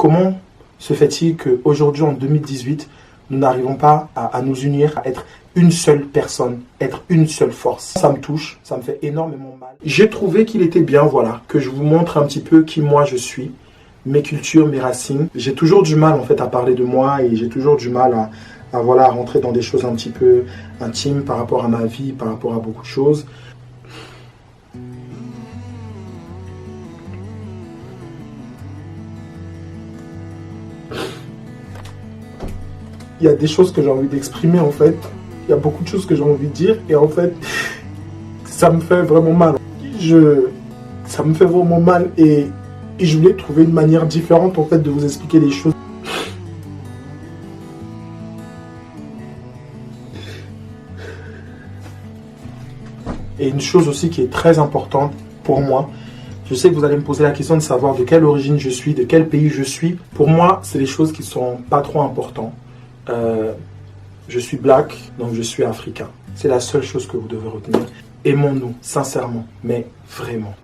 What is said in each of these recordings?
Comment se fait-il qu'aujourd'hui, en 2018, nous n'arrivons pas à nous unir, à être une seule personne, être une seule force? Ça me touche, ça me fait énormément mal. J'ai trouvé qu'il était bien, voilà, que je vous montre un petit peu qui moi je suis, mes cultures, mes racines. J'ai toujours du mal en fait à parler de moi et j'ai toujours du mal à voilà, rentrer dans des choses un petit peu intimes par rapport à ma vie, par rapport à beaucoup de choses. Il y a des choses que j'ai envie d'exprimer en fait. Il y a beaucoup de choses que j'ai envie de dire et en fait, ça me fait vraiment mal. Ça me fait vraiment mal et je voulais trouver une manière différente en fait de vous expliquer les choses. Et une chose aussi qui est très importante pour moi, je sais que vous allez me poser la question de savoir de quelle origine je suis, de quel pays je suis. Pour moi, c'est des choses qui sont pas trop importantes. Je suis black, donc je suis africain. C'est la seule chose que vous devez retenir. Aimons-nous, sincèrement, mais vraiment.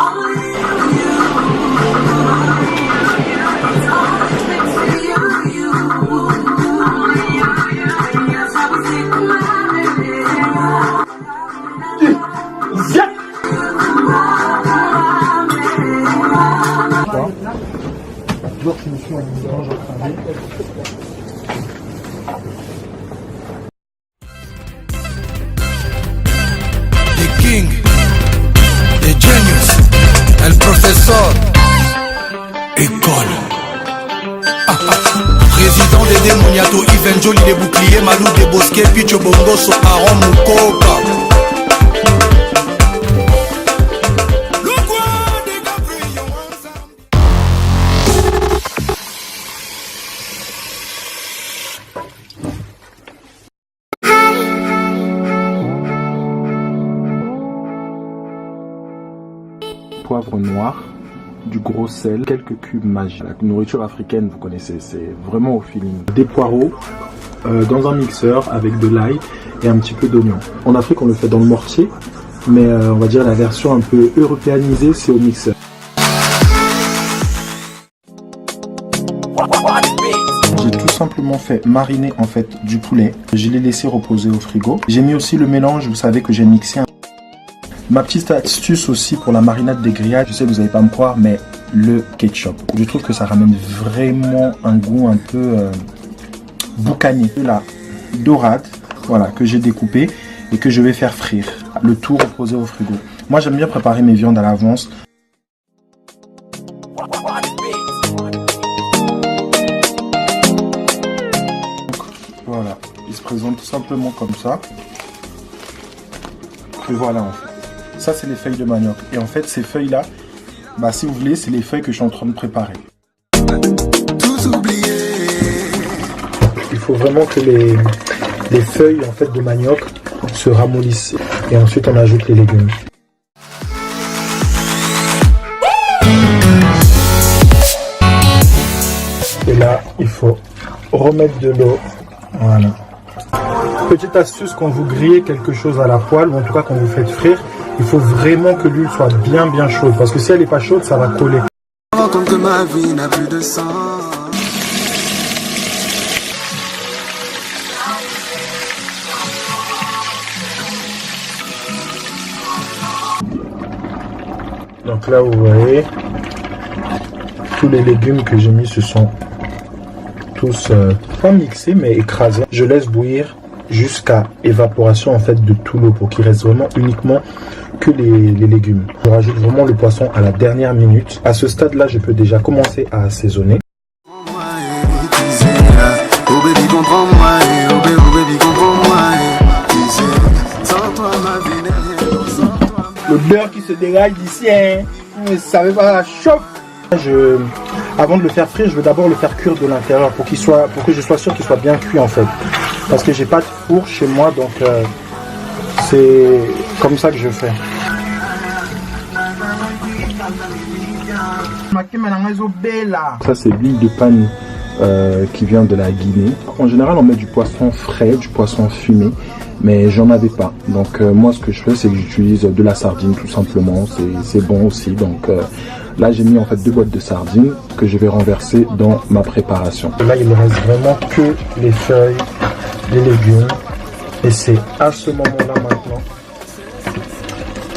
The genius, el professeur, école. Président des démoniato, Yves Njoli des boucliers, Malou des bosquets, Picho Bongoso, Aaron Mukoka. Poivre noir, du gros sel, quelques cubes magiques. La nourriture africaine, vous connaissez, c'est vraiment au feeling. Des poireaux dans un mixeur avec de l'ail et un petit peu d'oignon. En Afrique, on le fait dans le mortier, mais on va dire la version un peu européanisée, c'est au mixeur. J'ai tout simplement fait mariner en fait du poulet. Je l'ai laissé reposer au frigo. J'ai mis aussi le mélange, vous savez que j'ai mixé. Ma petite astuce aussi pour la marinade des grillades, je sais que vous n'allez pas me croire, mais le ketchup. Je trouve que ça ramène vraiment un goût un peu boucanier. La dorade, voilà, que j'ai découpée et que je vais faire frire. Le tout reposer au frigo. Moi, j'aime bien préparer mes viandes à l'avance. Voilà, il se présente tout simplement comme ça. Et voilà en fait. Ça, c'est les feuilles de manioc. Et en fait, ces feuilles-là, bah, si vous voulez, c'est les feuilles que je suis en train de préparer. Il faut vraiment que les feuilles en fait, de manioc se ramollissent. Et ensuite, on ajoute les légumes. Et là, il faut remettre de l'eau. Voilà. Petite astuce, quand vous grillez quelque chose à la poêle, ou en tout cas quand vous faites frire, il faut vraiment que l'huile soit bien chaude, parce que si elle n'est pas chaude, ça va coller. Comme que ma vie n'a plus de sens. Donc là, vous voyez, tous les légumes que j'ai mis se sont tous pas mixés, mais écrasés. Je laisse bouillir jusqu'à évaporation en fait de tout l'eau pour qu'il reste vraiment uniquement que les légumes. Je rajoute vraiment le poisson à la dernière minute. À ce stade là, je peux déjà commencer à assaisonner. L'odeur qui se dégage d'ici, hein, vous ne savez pas, la chauffe. Avant de le faire frire, je vais d'abord le faire cuire de l'intérieur pour que je sois sûr qu'il soit bien cuit en fait. Parce que j'ai pas de four chez moi, donc c'est comme ça que je fais. Ça c'est l'huile de panne qui vient de la Guinée. En général on met du poisson frais, du poisson fumé, mais j'en avais pas. Donc moi ce que je fais c'est que j'utilise de la sardine tout simplement, c'est bon aussi. Donc Là, j'ai mis en fait 2 boîtes de sardines que je vais renverser dans ma préparation. Là, il ne reste vraiment que les feuilles, les légumes. Et c'est à ce moment-là maintenant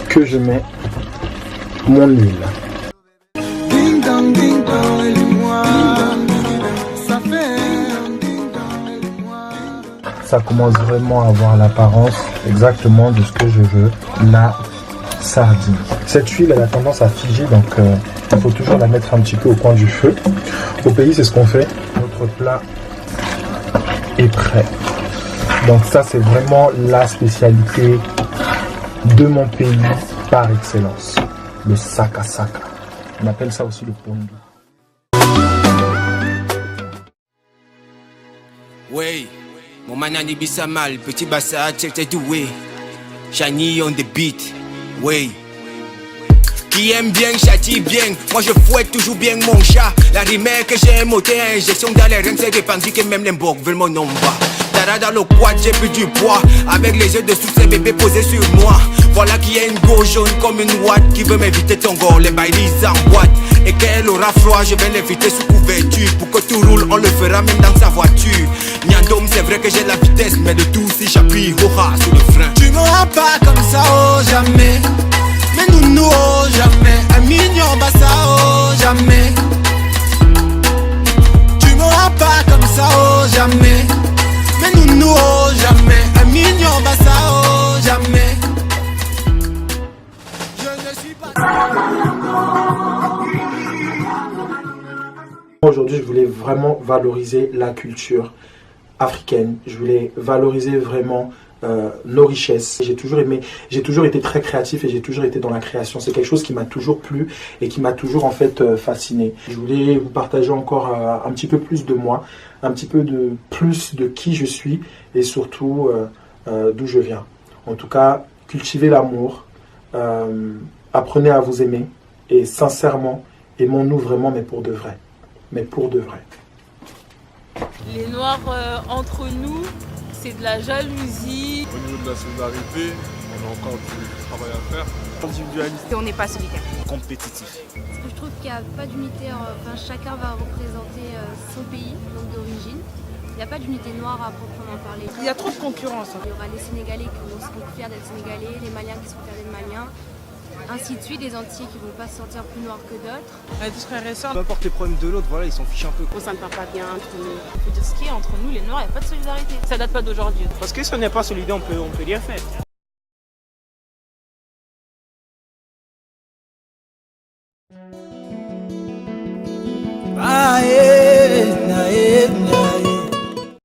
que je mets mon huile. Ding dong, moi. Ça fait un ding dong, moi. Ça commence vraiment à avoir l'apparence exactement de ce que je veux, la sardine. Cette huile, elle a tendance à figer, donc il faut toujours la mettre un petit peu au coin du feu. Au pays, c'est ce qu'on fait. Notre plat est prêt. Donc ça, c'est vraiment la spécialité de mon pays par excellence. Le saka saka. On appelle ça aussi le pondu. Ouais, mon manani bisamal, petit bassa, tchèque doué. Chani on the beat, ouais. Qui aime bien, châtie bien. Moi je fouette toujours bien mon chat. La rimaire que j'ai moté, injection dans les reins, c'est répandu que même les mbocs veulent mon nom bas. Dara dans le quad, j'ai plus du poids. Avec les yeux de tous ces bébés posés sur moi. Voilà qui est une go jaune comme une ouate qui veut m'éviter ton gore, les bailis en boîte. Et qu'elle aura froid, je vais l'éviter sous couverture. Pour que tout roule, on le fera même dans sa voiture. Nyandom, c'est vrai que j'ai la vitesse, mais de tout si j'appuie, hoha, sous le frein. Tu m'auras pas comme ça, oh jamais. Mais nous, oh jamais. Un mignon, bah ça, oh jamais. Tu m'auras pas comme ça, oh jamais. Mais nous, oh jamais. Un mignon, bah ça, oh jamais. Je ne suis pas. Aujourd'hui, je voulais vraiment valoriser la culture africaine. Je voulais valoriser vraiment nos richesses. J'ai toujours été très créatif et j'ai toujours été dans la création. C'est quelque chose qui m'a toujours plu et qui m'a toujours en fait fasciné. Je voulais vous partager encore un petit peu plus de moi, un petit peu de plus de qui je suis et surtout d'où je viens. En tout cas, cultivez l'amour, apprenez à vous aimer et sincèrement, aimons-nous vraiment, mais pour de vrai. Mais pour de vrai. Les Noirs entre nous, c'est de la jalousie. Au niveau de la solidarité, on a encore du travail à faire. Individualiste. On n'est pas solidaire. Compétitif. Parce que je trouve qu'il n'y a pas d'unité, enfin, chacun va représenter son pays, donc d'origine. Il n'y a pas d'unité noire à proprement parler. Il y a trop de concurrence. Il y aura les Sénégalais qui vont se fiers d'être Sénégalais, les Maliens qui seront fiers d'être Maliens, ainsi de suite, les Antillais qui ne vont pas se sentir plus noirs que d'autres. On est tous frères et sœurs. Peu importe les problèmes de l'autre, voilà, ils s'en fichent un peu. Ça ne part pas bien entre nous. Il faut dire ce qui est entre nous, les Noirs, il n'y a pas de solidarité. Ça date pas d'aujourd'hui. Parce que si on n'est pas solidaire, on peut rien faire.